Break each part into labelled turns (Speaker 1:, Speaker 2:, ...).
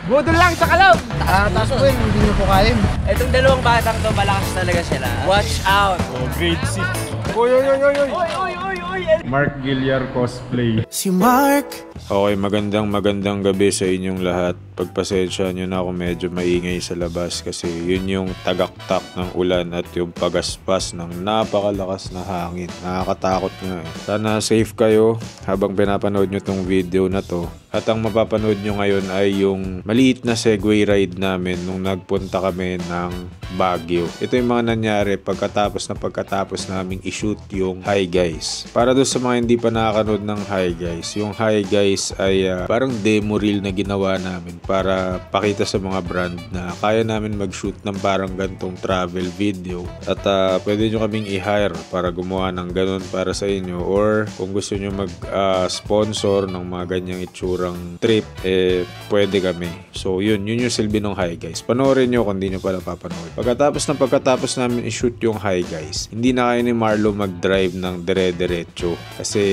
Speaker 1: Budol lang sa kalaw!
Speaker 2: Taas po yun, hindi nyo po kain.
Speaker 1: Itong dalawang batang to, malakas talaga sila. Watch out!
Speaker 3: Oh, grade 6.
Speaker 1: Oy!
Speaker 3: Mark Gilliar cosplay.
Speaker 2: Si Mark!
Speaker 4: Okay, magandang gabi sa inyong lahat. Pagpasensya nyo na ako medyo maingay sa labas kasi yun yung tagaktak ng ulan at yung pagaspas ng napakalakas na hangin. Nakakatakot nga eh. Sana safe kayo habang pinapanood nyo tong video na to. At ang mapapanood nyo ngayon ay yung maliit na Segway ride namin nung nagpunta kami ng Baguio. Ito yung mga nangyari pagkatapos naming i-shoot yung Hi Guys. Para doon sa mga hindi pa nakakanood ng Hi Guys, yung Hi Guys ay parang demo reel na ginawa namin para pakita sa mga brand na kaya namin mag-shoot ng parang gantong travel video. At pwede nyo kaming i-hire para gumawa ng ganun para sa inyo, or kung gusto nyo mag-sponsor ng mga ganyang itsurang trip, pwede kami. So yun yung silbi ng Hi Guys. Panoorin nyo kung di nyo pala papanood. Pagkatapos namin i-shoot yung Hi Guys, hindi na kaya ni Marlo mag-drive ng dire-diretso kasi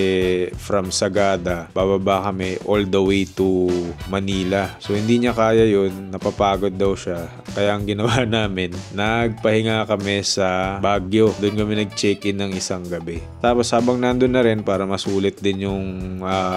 Speaker 4: from Sagada bababa kami all the way to Manila. So hindi niya kaya yun, napapagod daw siya. Kaya ang ginawa namin, nagpahinga kami sa Baguio. Doon kami nag-check-in ng isang gabi. Tapos habang nandun na rin para masulit din yung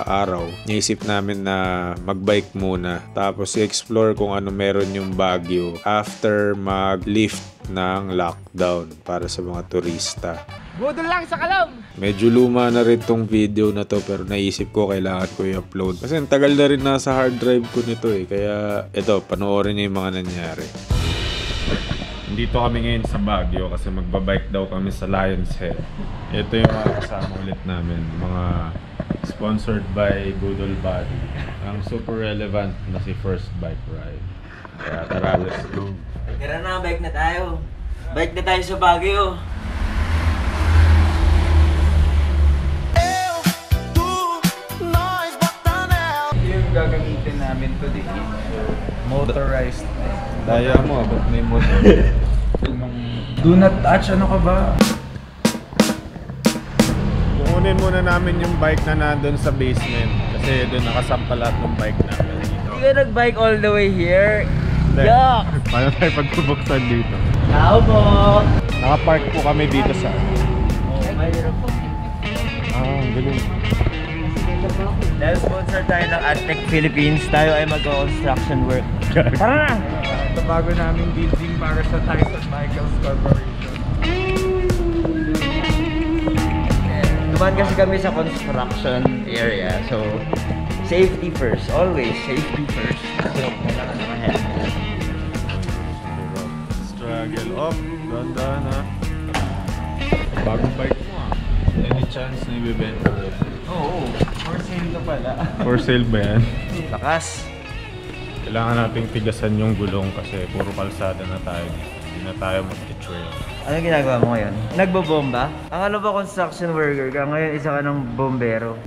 Speaker 4: araw, naisip namin na mag-bike muna. Tapos i-explore kung ano meron yung Baguio after mag-lift ng lockdown para sa mga turista.
Speaker 1: Budol lang sa kalaw!
Speaker 4: Medyo luma na rin tong video na to pero naisip ko kailangan ko i-upload. Kasi ang tagal na rin nasa hard drive ko nito eh. Kaya ito, panoorin niyo yung mga nangyari.
Speaker 3: Dito kami ngayon sa Baguio kasi magbabike daw kami sa Lion's Head. Ito yung mga kasama ulit namin. Mga sponsored by Budol Body. Ang super relevant na si First Bike Ride. Kaya tara, let's go.
Speaker 1: Tara na, bike na tayo. Bike na tayo sa Baguio.
Speaker 5: Yung gagamitin namin today, motorized.
Speaker 3: Daya mo, abot may motor.
Speaker 5: Do not touch, ano ka ba?
Speaker 3: Kukunin muna namin yung bike na nandun sa basement kasi doon nakasampa lahat ng bike namin dito.
Speaker 1: Hindi ka nag-bike all the way here?
Speaker 3: Hindi.
Speaker 1: Yuck!
Speaker 3: Paano tayo pagpubuksan dito?
Speaker 1: Tao po!
Speaker 3: Nakapark po kami dito sa...
Speaker 1: Mayroon po.
Speaker 3: ang galing.
Speaker 1: Dahil sponsor tayo ng Aztec Philippines, tayo ay mag-construction work. Tara na!
Speaker 5: Ito bago namin building para sa Tyson Michaels Corporation.
Speaker 1: Duman kasi kami sa construction area, so safety first, always safety first. So, kailangan naka-helmet.
Speaker 3: Struggle up, dahan-dahan ha. Bagong bike mo ah. Any chance na ibibenta mo?
Speaker 5: Oo, for sale na pala.
Speaker 3: For sale ba yan?
Speaker 1: Lakas!
Speaker 3: Kailangan nating tigasan yung gulong kasi puro kalsada na tayo. Hindi na tayo mag-trail.
Speaker 1: Anong ginagawa mo ngayon? Nagbobomba? Akala ba construction worker ka? Ngayon isa ka ng bombero.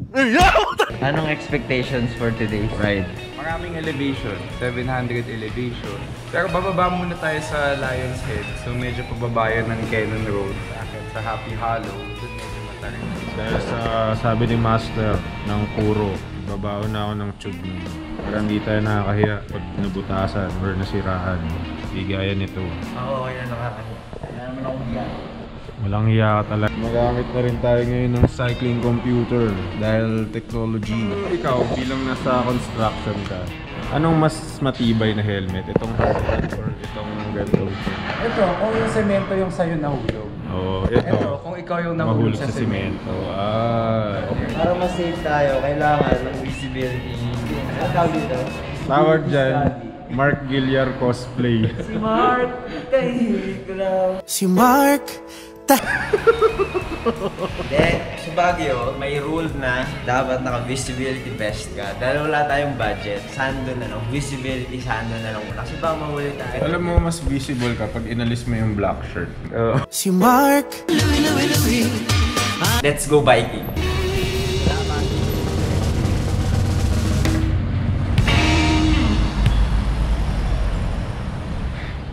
Speaker 1: Anong expectations for today's ride?
Speaker 5: Maraming elevation, 700 elevation. Pero bababa muna tayo sa Lion's Head. So medyo pababayan ng Cannon Road. Sa Happy Hollow, doon medyo matarik.
Speaker 3: Dahil sa sabi ni Master ng Kuro, babaon na ako ng tube nito. Para hindi tayo nakakahiya pag nabutasan or nasirahan. Hindi gaya nito.
Speaker 1: Oo, kaya nakakahiya. Kaya naman akong hiya.
Speaker 3: Walang hiya ka talaga. Magamit na rin tayo ngayon ng cycling computer dahil technology na. Ikaw, bilang nasa construction ka, anong mas matibay na helmet? Itong hard hat or itong ganito?
Speaker 5: Ito, kung yung semento yung sa'yo nahulog.
Speaker 3: Oo, ito.
Speaker 5: Ito, kung ikaw yung nahulog sa semento.
Speaker 3: Okay.
Speaker 1: Para mas safe tayo, kailangan ng visibility. Ano tawag dito?
Speaker 3: Tawag dyan, Mark Gilliar cosplay.
Speaker 1: Si Mark! Kahilig ko lang.
Speaker 2: Si Mark!
Speaker 1: Then, sa Baguio, may rule na dapat naka-visibility vest ka. Dahil wala tayong budget, sando na lang. Visibility, sando na lang. Kasi baka mahuli tayo.
Speaker 3: Alam mo, mas visible kapag inalis mo yung black shirt.
Speaker 2: Si Mark!
Speaker 1: Let's go biking!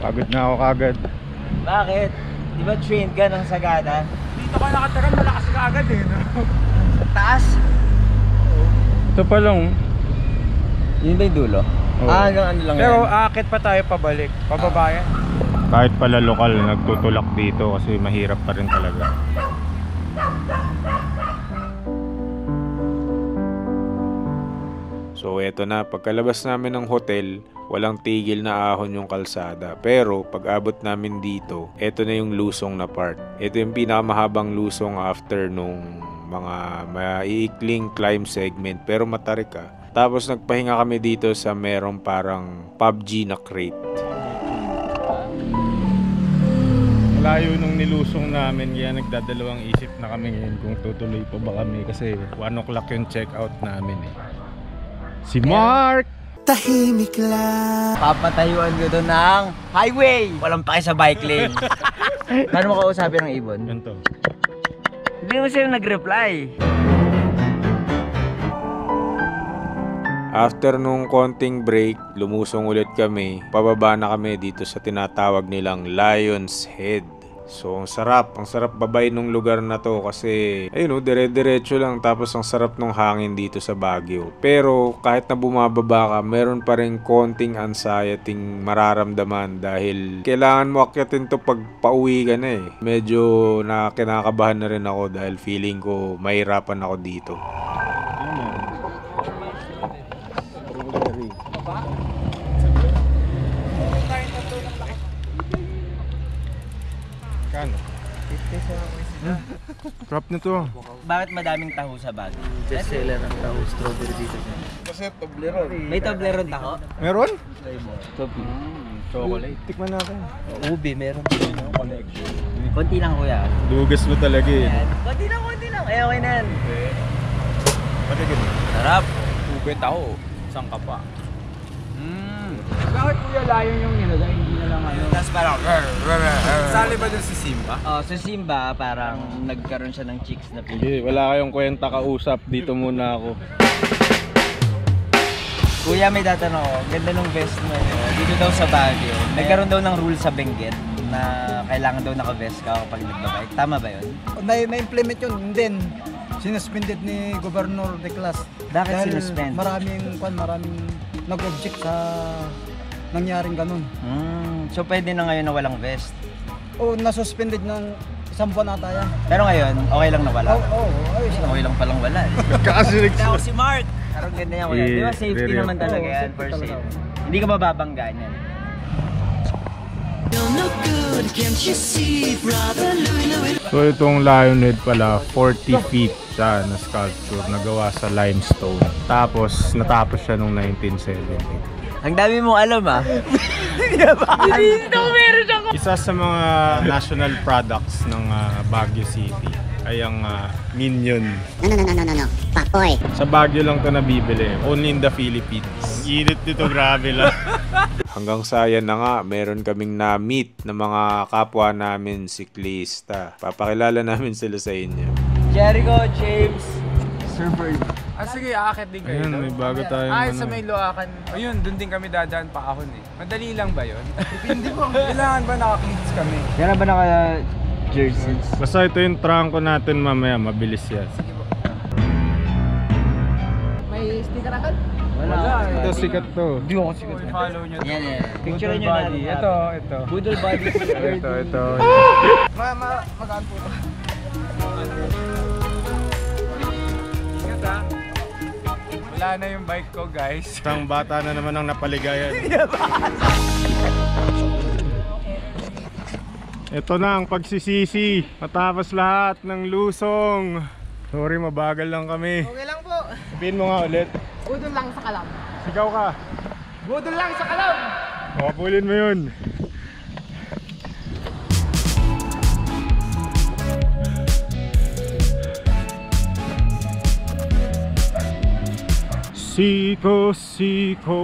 Speaker 3: Pagod na ako kagad.
Speaker 1: Bakit? Di ba trained ka ng Sagada?
Speaker 5: Dito ka nakataran, malakas ka agad eh. No?
Speaker 1: Taas?
Speaker 3: Ito pa lang.
Speaker 1: Yun ba yung dulo?
Speaker 3: Oo.
Speaker 1: Hanggang ano lang
Speaker 6: Pero
Speaker 1: yan.
Speaker 6: aakit pa tayo pabalik. Pababa yan.
Speaker 3: Kahit pala lokal, nagtutulak dito kasi mahirap pa rin talaga.
Speaker 4: So eto na, pagkalabas namin ng hotel, walang tigil na ahon yung kalsada. Pero pag abot namin dito, eto na yung lusong na part. Ito yung pinakamahabang lusong after nung mga maiikling climb segment, pero matarik ka. Tapos nagpahinga kami dito sa merong parang PUBG na crate.
Speaker 3: Malayo nung nilusong namin, kaya nagdadalawang isip na kami ngayon kung tutuloy pa ba kami kasi 1 o'clock yung check out namin eh. Si Mark!
Speaker 2: Tahimik lang.
Speaker 1: Papatayuan ko doon ng highway. Walang pake sa bike lane. Paano mo kausapin ng ibon?
Speaker 3: Ganito.
Speaker 1: Hindi mo siya nag-reply.
Speaker 4: After nung konting break, lumusong ulit kami. Pababa na kami dito sa tinatawag nilang Lion's Head. So, ang sarap babay nung lugar na to kasi, ayun o, dire-diretso lang tapos ang sarap nung hangin dito sa Baguio. Pero, kahit na bumababa ka, meron pa rin konting anxiety mararamdaman dahil kailangan mo akyatin to pag pauwi ka na eh. Medyo kinakabahan na rin ako dahil feeling ko mahirapan ako dito.
Speaker 3: Kano?
Speaker 1: 50
Speaker 3: Crop na to.
Speaker 1: Bakit madaming taho sa bag?
Speaker 6: Best seller ang tao, strawberry dito.
Speaker 2: Kasi Toblerone.
Speaker 1: May Toblerone taho?
Speaker 3: Meron?
Speaker 6: Chocolate.
Speaker 3: Tikman natin.
Speaker 6: Ubi, meron.
Speaker 1: Konti lang kuya.
Speaker 3: Dugas mo talaga eh.
Speaker 1: Konti lang. Ay, okay na yan.
Speaker 3: Patigil.
Speaker 1: Sarap.
Speaker 6: Ube tao. Saan ka pa? Bakit kuya layon yung nilagay? Hindi na lang ano.
Speaker 1: Tapos parang
Speaker 6: Sali ba dun si Simba?
Speaker 1: oh, sa Simba parang nagkaroon siya ng chicks na pili.
Speaker 3: Sige, wala kayong kwenta kausap. Dito muna ako.
Speaker 1: Kuya, may tatanong ako. Ganda nung vest mo. Dito daw sa Baguio. Nagkaroon daw ng rule sa Benguet na kailangan daw naka-vest ka kapag nagbabike. Tama ba yun?
Speaker 2: Na-implement yun, and then sinuspended ni Governor de Clas.
Speaker 1: Bakit
Speaker 2: Dahil
Speaker 1: sinuspend?
Speaker 2: maraming nag-object sa nangyaring ganun.
Speaker 1: So pwede na ngayon na walang vest.
Speaker 2: O nasuspended ng 1 buwan ata yan.
Speaker 1: Pero ngayon, okay lang na wala.
Speaker 2: Ayos lang.
Speaker 1: Okay lang palang wala.
Speaker 3: Kakasunod
Speaker 1: Ako si Mark! Parang ganda yan kuya. Di ba safety
Speaker 3: Very
Speaker 1: naman talaga
Speaker 2: Oo,
Speaker 1: yan
Speaker 2: safety
Speaker 1: per se.
Speaker 2: talaga.
Speaker 1: Hindi ka mababanggaan yan.
Speaker 3: So itong Lionhead pala, 40 feet siya na sculpture na gawa sa limestone. Tapos natapos siya noong 1970.
Speaker 1: Ang dami mong alam ah.
Speaker 3: Isa sa mga national products ng Baguio City ay ang Minion.
Speaker 7: No. Papoy.
Speaker 3: Sa Baguio lang to nabibili. Only in the Philippines. Init dito, grabe lang.
Speaker 4: Hanggang sa yan na nga, meron kaming na-meet na mga kapwa namin siklista. Papakilala namin sila sa inyo.
Speaker 1: Jericho, James, Sir Bird.
Speaker 5: Sige, aakit din kayo.
Speaker 3: Ayun, may bago tayong
Speaker 5: Ay,
Speaker 3: ano.
Speaker 5: sa may Loacan. Ayun, dun din kami dadaan pa ahon eh. Madali lang ba yun? Hindi ko. Kailangan ba naka-cleats kami?
Speaker 1: Yan ba naka-jerseys?
Speaker 3: Basta ito yung trangko natin mamaya, mabilis yan.
Speaker 1: Wala.
Speaker 3: Ito sikat to.
Speaker 5: Hindi ako sigat. Follow nyo.
Speaker 1: Yan. Picture nyo na.
Speaker 5: Ito.
Speaker 1: Budol body.
Speaker 3: Ito.
Speaker 5: Magaan po ito. Ingat ha. Wala na yung bike ko guys.
Speaker 3: Isang bata na naman ang napaligayan. Ito na ang pagsisisi. Matapos lahat ng lusong. Sorry, mabagal lang kami.
Speaker 2: Okay lang po.
Speaker 3: Sabihin mo nga ulit.
Speaker 2: Budol lang sa kalam.
Speaker 3: Sigaw ka.
Speaker 2: Budol lang sa kalam.
Speaker 3: Makapulin mo yun. Siko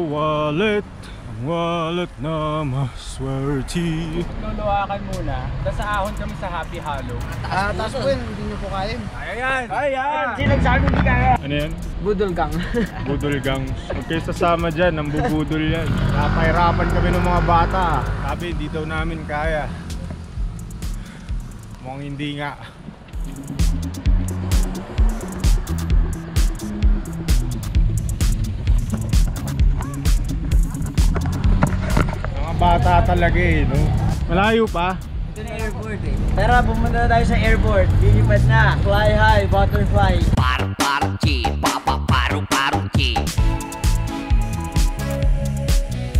Speaker 3: wallet. Ang wallet na maswerte.
Speaker 5: Luluwakan muna. Tapos ahon kami sa Happy Hollow.
Speaker 2: Taas po yun, hindi nyo po kaya.
Speaker 5: Ayan!
Speaker 1: Sinagsabi hindi kaya.
Speaker 3: Ano yan?
Speaker 2: Budol gang.
Speaker 3: Budol gang. Huwag kayo sasama dyan, ang bubudol yan. Napahirapan kami ng mga bata. Sabi, hindi daw namin kaya. Mukhang hindi nga. bata talaga eh, no? Malayo pa.
Speaker 6: Ito na airport eh. Tara, pumunta na tayo sa airport. Lilipad na. Fly high, butterfly.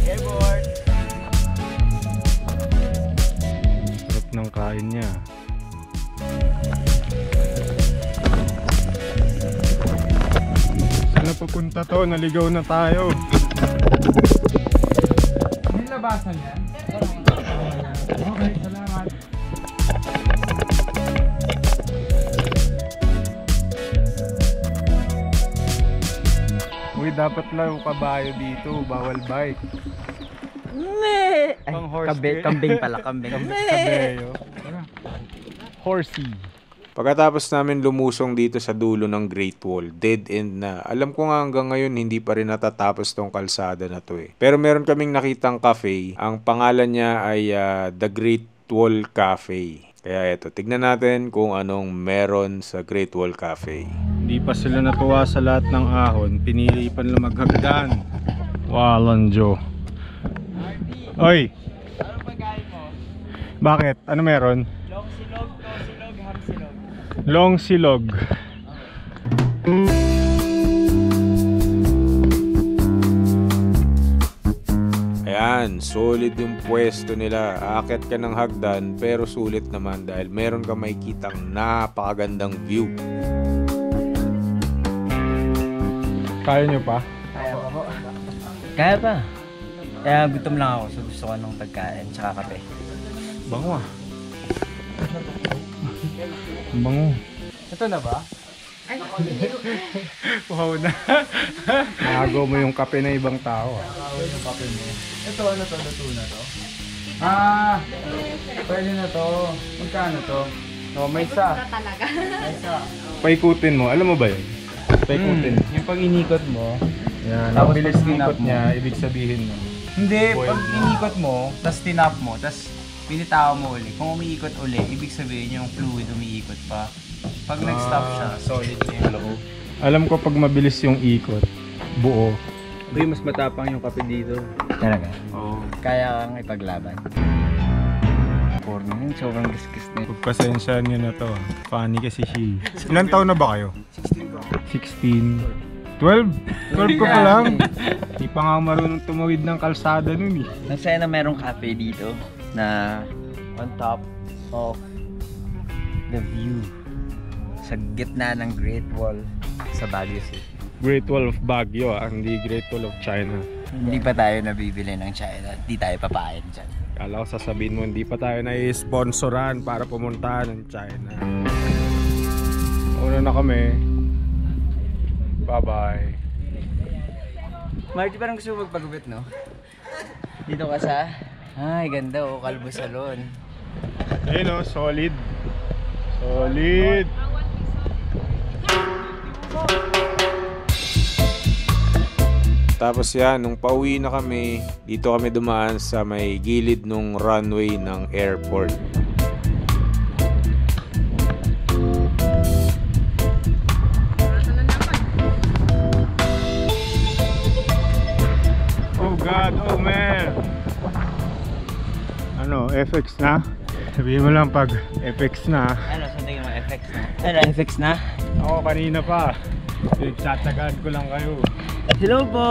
Speaker 6: Airport.
Speaker 3: Sarap ng kain niya. Saan na papunta to? Naligaw na tayo.
Speaker 5: May labasan yan? Okay, salamat.
Speaker 3: Uy, dapat lang kabayo dito. Bawal bike.
Speaker 6: Meh! Ay,
Speaker 3: Pang horse
Speaker 6: kambing pala, kambing.
Speaker 3: Kabayo. Horsey.
Speaker 4: Pagkatapos namin lumusong dito sa dulo ng Great Wall, dead end na. Alam ko nga hanggang ngayon hindi pa rin natatapos tong kalsada na to eh. Pero meron kaming nakitang cafe. Ang pangalan niya ay The Great Wall Cafe. Kaya eto, tignan natin kung anong meron sa Great Wall Cafe.
Speaker 3: Hindi pa sila natuwa sa lahat ng ahon. Pinili pa nila maghagdan. Walanjo. Oy!
Speaker 6: Ano pagkain mo?
Speaker 3: Bakit? Ano meron?
Speaker 6: Long silog, ham silog.
Speaker 3: Long silog.
Speaker 4: Ayan, solid yung pwesto nila. Aakyat ka ng hagdan pero sulit naman dahil meron ka makikitang napakagandang view.
Speaker 3: Kaya nyo pa?
Speaker 6: Kaya pa po. Kaya pa. Kaya gutom lang ako, so gusto ko ng pagkain tsaka kape.
Speaker 3: Bango ah. Bango.
Speaker 5: Ito na ba?
Speaker 3: Wow na. Nagaw mo yung kape ng ibang tao ah.
Speaker 5: Yung kape mo. Ito, ano to? Luto na to? Ah! Pwede na to. Magkano to? No, may isa.
Speaker 8: Talaga.
Speaker 5: May isa.
Speaker 3: Paikutin mo. Alam mo ba yun? Paikutin.
Speaker 5: Yung pag inikot mo,
Speaker 3: Yan.
Speaker 5: Tapos
Speaker 3: Ang bilis
Speaker 5: pag tinap
Speaker 3: ikot
Speaker 5: mo.
Speaker 3: niya, ibig sabihin mo.
Speaker 5: hindi,
Speaker 3: Boiled
Speaker 5: pag
Speaker 3: na.
Speaker 5: inikot mo, tas tinap mo, tas pinitaw mo uli. Kung umiikot uli, ibig sabihin yung fluid umiikot pa. Pag nag-stop siya, solid na yung loob.
Speaker 3: Alam ko pag mabilis yung ikot, buo.
Speaker 6: Uy, mas matapang yung kape dito. Talaga?
Speaker 5: Oo.
Speaker 6: Kaya kang ipaglaban. Porno yun, sobrang gisgis na yun.
Speaker 3: Pagpasensyahan nyo na to. Funny kasi she. Ilan taon na ba kayo? 16. 12? 12 ko pa lang. Di pa nga marunong tumawid ng kalsada nun eh.
Speaker 6: Nasaya na merong cafe dito na on top of the view sa gitna ng Great Wall sa Baguio City.
Speaker 3: Great Wall of Baguio ah, hindi Great Wall of China.
Speaker 6: Hindi pa tayo nabibili ng China. Hindi tayo papayag dyan.
Speaker 3: Kala ko sasabihin mo, hindi pa tayo na-sponsoran para pumunta ng China. Una na kami. Bye-bye.
Speaker 6: Marty, parang gusto mo magpagupit, no? Dito ka sa... Ay, ganda oh, Kalbo Salon.
Speaker 3: Ayun o, solid. Solid.
Speaker 4: Tapos yan, nung pauwi na kami, dito kami dumaan sa may gilid nung runway ng airport.
Speaker 3: Oh God, oh man. Ano, FX na? Sabihin mo lang pag FX na.
Speaker 6: Ano, saan tingin mo? FX na? Ano, FX na?
Speaker 3: Ako kanina pa. Tatagaan ko lang kayo.
Speaker 6: Hello po!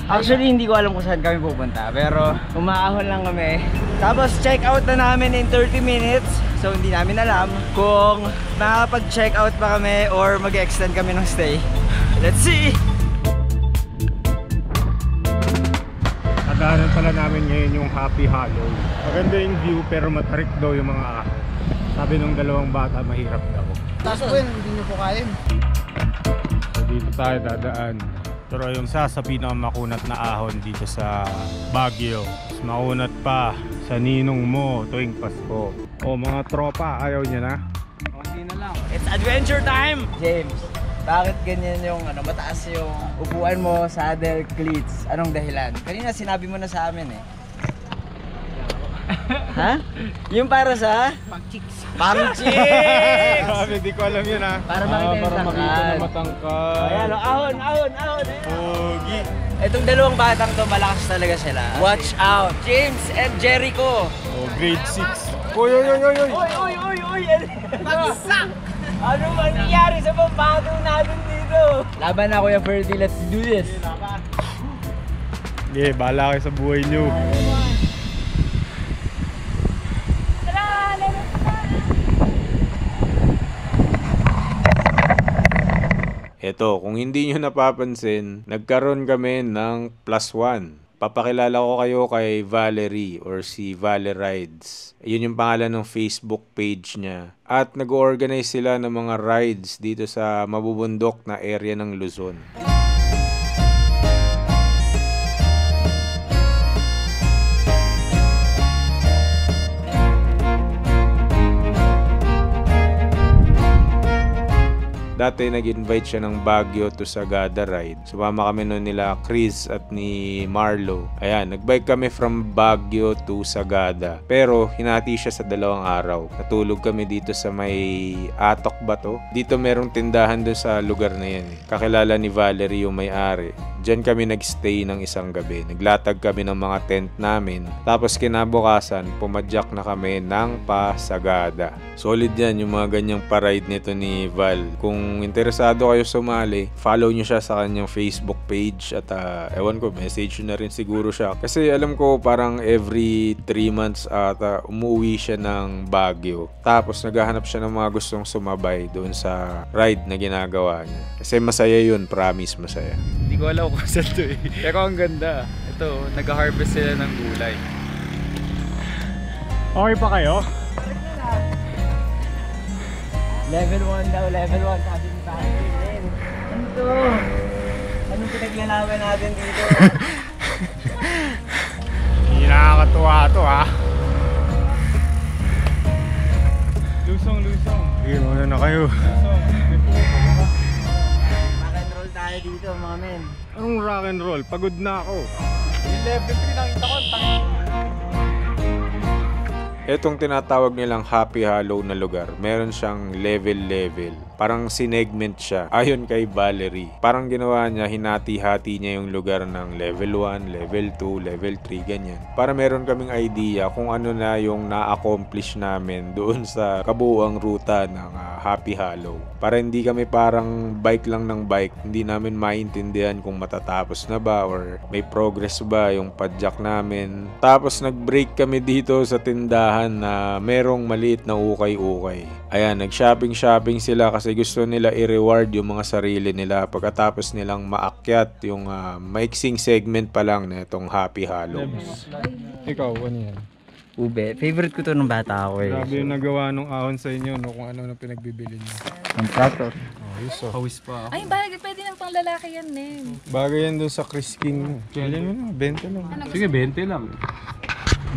Speaker 6: Actually, hindi ko alam kung saan kami pupunta. Pero, umaahon lang kami. Tapos, check out na namin in 30 minutes. So, hindi namin alam kung makapag-check out pa kami or mag-extend kami ng stay. Let's see!
Speaker 3: Nadaanan pala namin ngayon yung Happy Hollow. Maganda yung view pero matarik daw yung mga ahon. Sabi nung dalawang bata, mahirap daw.
Speaker 2: Taas po yun, hindi nyo po kaya.
Speaker 3: So dito tayo dadaan. Pero yung sa pinakamakunat na ahon dito sa Baguio. Mas makunat pa sa ninong mo tuwing Pasko. O mga tropa, ayaw niya na.
Speaker 5: Hindi na lang.
Speaker 6: It's adventure time! James, bakit ganyan yung mataas yung upuan mo, saddle, cleats? Anong dahilan? Kanina sinabi mo na sa amin eh. Ha? Yung para sa? Pang-chicks! Pang-chicks!
Speaker 3: Grabe, di ko alam yun ha.
Speaker 6: Para makita yung
Speaker 3: para makita na
Speaker 6: tangkad.
Speaker 3: matangkad.
Speaker 6: Ayan, ahon, ahon, ahon!
Speaker 3: Pogi.
Speaker 6: Itong dalawang batang to, malakas talaga sila. Watch out! James and Jericho!
Speaker 3: Oh, grade 6. Oy, oy, oy, oy, oy!
Speaker 6: Oy! Bagsak! Ano mangyayari sa pambato natin dito? Laban na Kuya Ferdy, let's do this!
Speaker 3: Okay, bahala kayo sa buhay nyo.
Speaker 4: Eto, kung hindi nyo napapansin, nagkaroon kami ng +1. Papakilala ko kayo kay Valerie or si Vale Rides. Yun yung pangalan ng Facebook page niya. At nag-organize sila ng mga rides dito sa mabubundok na area ng Luzon. Dati nag-invite siya ng Baguio to Sagada ride. Sumama kami noon nila Chris at ni Marlo. Ayan, nagbike kami from Baguio to Sagada. Pero hinati siya sa 2 araw. Natulog kami dito sa may Atok ba to? Dito merong tindahan doon sa lugar na yan. Kakilala ni Valerie yung may-ari. Diyan kami nagstay ng isang gabi. Naglatag kami ng mga tent namin. Tapos kinabukasan, pumadyak na kami ng Pasagada. Solid yan yung mga ganyang paride nito ni Val. Kung interesado kayo sumali, follow nyo siya sa kanyang Facebook page at ewan ko, message na rin siguro siya. Kasi alam ko parang every 3 months umuwi siya ng Baguio. Tapos naghahanap siya ng mga gustong sumabay doon sa ride na ginagawa niya. Kasi masaya yun, promise masaya.
Speaker 5: Hindi ko alam kung saan to eh. Pero ang ganda. Ito, nag-harvest sila ng gulay.
Speaker 3: Okay pa kayo?
Speaker 6: Level 1 daw, level 1 sabi ni Valerie. Ano to? Anong pinaglalaban natin dito?
Speaker 3: Hindi nakakatuwa to ha. Lusong. Sige, muna na kayo.
Speaker 6: Rock and roll tayo dito mga men.
Speaker 3: Anong rock and roll? Pagod na ako.
Speaker 6: Yung level 3 nakita ko,
Speaker 4: Etong tinatawag nilang Happy Hollow na lugar, meron siyang level. Parang sinegment siya, ayon kay Valerie. Parang ginawa niya, hinati-hati niya yung lugar ng level 1, level 2, level 3, ganyan. Para meron kaming idea kung ano na yung na-accomplish namin doon sa kabuuang ruta ng Happy Hollow. Para hindi kami parang bike lang ng bike, hindi namin maintindihan kung matatapos na ba or may progress ba yung padjak namin. Tapos nag-break kami dito sa tindahan na merong maliit na ukay-ukay. Ayan, nag-shopping sila kasi gusto nila i-reward yung mga sarili nila pagkatapos nilang maakyat yung maiksing segment pa lang na itong Happy Hollow.
Speaker 3: Ikaw, ano yan?
Speaker 6: Ube, favorite ko to nung bata ako eh.
Speaker 3: Grabe yung nagawa nung ahon sa inyo, no? Kung ano na pinagbibili niyo.
Speaker 6: Ang plato.
Speaker 3: Hawis pa.
Speaker 8: Ay, bagay, pwede nang pang lalaki yan, Nen.
Speaker 3: Bagay yan doon sa Chris King. Kailan mo na, 20 lang.
Speaker 5: Sige, 20 lang.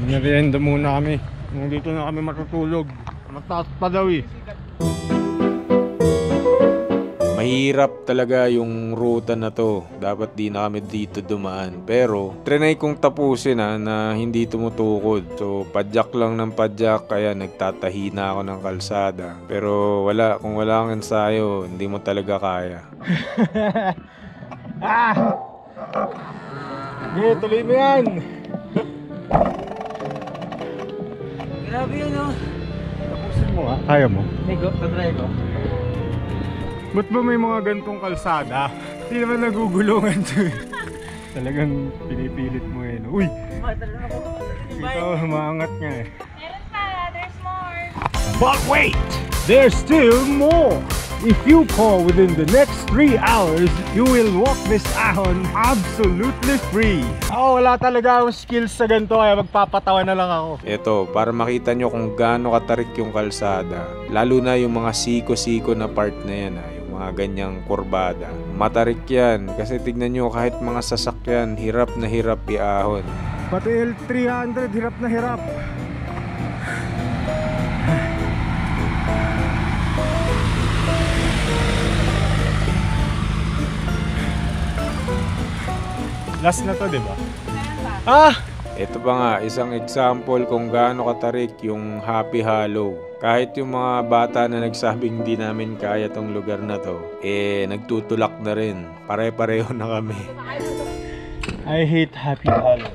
Speaker 3: Merienda muna kami. Dito na kami matutulog. Mataas pa daw eh.
Speaker 4: Mahirap talaga yung ruta na to. Dapat di na kami dito dumaan. Pero, trinay kong tapusin na hindi tumutukod. So, padjak lang ng padjak. Kaya nagtatahi na ako ng kalsada. Pero wala, kung wala kang ensayo, hindi mo talaga kaya.
Speaker 3: Tuloy mo yan!
Speaker 6: Grabe yun oh.
Speaker 3: Tapusin mo ha? Kaya mo?
Speaker 6: Nego, tatry ko.
Speaker 3: Ba't ba may mga gantong kalsada? Hindi naman nagugulungan to eh. Talagang pinipilit mo eh. Uy! Ikaw, maangat nga eh.
Speaker 8: Meron pa, there's more.
Speaker 3: But wait! There's still more! If you call within the next 3 hours, you will walk this ahon absolutely free. Wala talaga akong skills sa ganito kaya magpapatawa na lang ako.
Speaker 4: Ito, para makita nyo kung gaano katarik yung kalsada. Lalo na yung mga siko-siko na part na yan yung mga ganyang kurbada. Matarik yan kasi tignan nyo kahit mga sasakyan, hirap na hirap iahon.
Speaker 3: Pati L300, hirap na hirap. Last na to, di ba?
Speaker 4: Ito pa nga, isang example kung gaano katarik yung Happy Hollow. Kahit yung mga bata na nagsabing hindi namin kaya tong lugar na to, nagtutulak na rin. Pare-pareho na kami.
Speaker 3: I hate Happy Halo.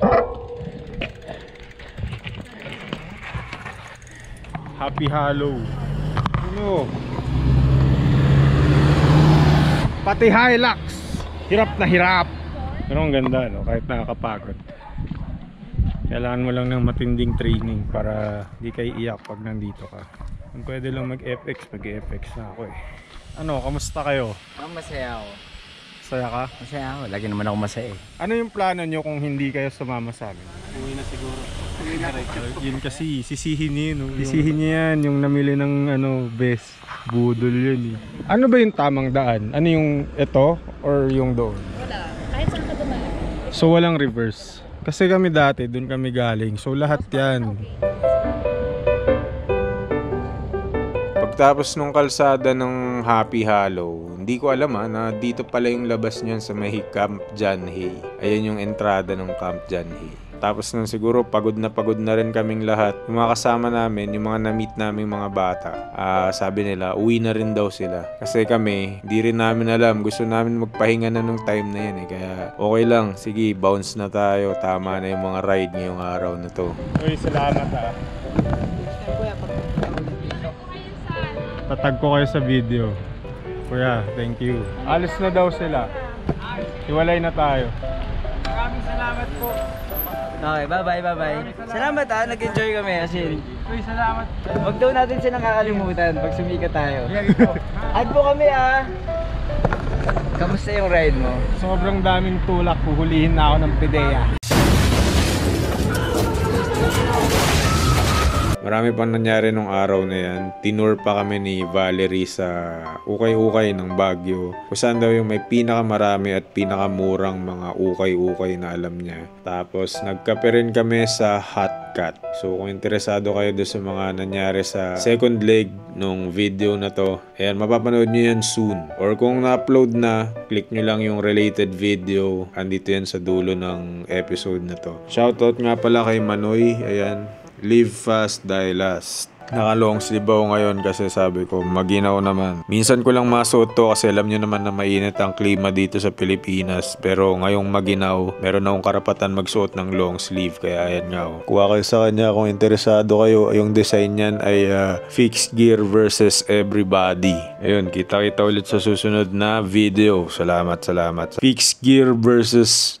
Speaker 3: Happy Halo. Ano? Pati Hilux. Hirap na hirap. Pero ang ganda, no? Kahit nakakapagod. Kailangan mo lang ng matinding training para di kayo iyak pag nandito ka. Kung pwede lang mag-FX, mag-FX na ako eh. Ano, kamusta kayo?
Speaker 6: Masaya ako.
Speaker 3: Saya ka?
Speaker 6: Masaya ako. Lagi naman ako masaya eh.
Speaker 3: Ano yung plano nyo kung hindi kayo sumama sa amin? Uwi na siguro. Yun kasi, sisihin niyo yun. Sisihin niyo yan, yung namili ng best budol yun eh. Ano ba yung tamang daan? Ano yung ito or yung doon?
Speaker 8: Wala. Kahit saan ka dumaan.
Speaker 3: So walang reverse. Kasi kami dati, doon kami galing. So lahat yan.
Speaker 4: Pagtapos nung kalsada ng Happy Hollow, hindi ko alam na dito pala yung labas niyan sa may Camp John Hay. Ayan yung entrada ng Camp John Hay. Tapos nung siguro pagod na rin kaming lahat. Yung mga kasama namin, yung mga na-meet naming mga bata, sabi nila uwi na rin daw sila. Kasi kami, di rin namin alam. Gusto namin magpahinga na nung time na yan eh. Kaya okay lang, sige bounce na tayo. Tama na yung mga ride ngayong araw na to.
Speaker 3: Uy, salamat Tatag ko kayo sa video. Kuya, thank you. Alis na daw sila. Hiwalay na tayo.
Speaker 6: Maraming salamat po. Okay, bye-bye. Salamat nag-enjoy kami kasi.
Speaker 2: Uy, salamat.
Speaker 6: Huwag daw natin silang kakalimutan pag sumikat tayo. Add po kami Kamusta yung ride mo?
Speaker 3: Sobrang daming tulak. Huhulihin na ako ng PDEA.
Speaker 4: Marami pang nangyari nung araw na yan. Tinur pa kami ni Valerie sa ukay-ukay ng Baguio. Kung saan daw yung may pinakamarami at pinakamurang mga ukay-ukay na alam niya. Tapos nagkape rin kami sa Hot Cat. So kung interesado kayo doon sa mga nangyari sa second leg nung video na to, ayan, mapapanood nyo yan soon. Or kung na-upload na, click nyo lang yung related video. Andito yan sa dulo ng episode na to. Shoutout nga pala kay Manoy. Ayan. Live fast, die last. Naka-long sleeve ako ngayon kasi sabi ko maginaw naman. Minsan ko lang masuot to kasi alam nyo naman na mainit ang klima dito sa Pilipinas. Pero ngayong maginaw, meron akong karapatan magsuot ng long sleeve. Kaya ayan nga oh. Kuha kayo sa kanya kung interesado kayo. Yung design niyan ay Fixed Gear versus Everybody. Ayun, kita-kita ulit sa susunod na video. Salamat. Fixed Gear versus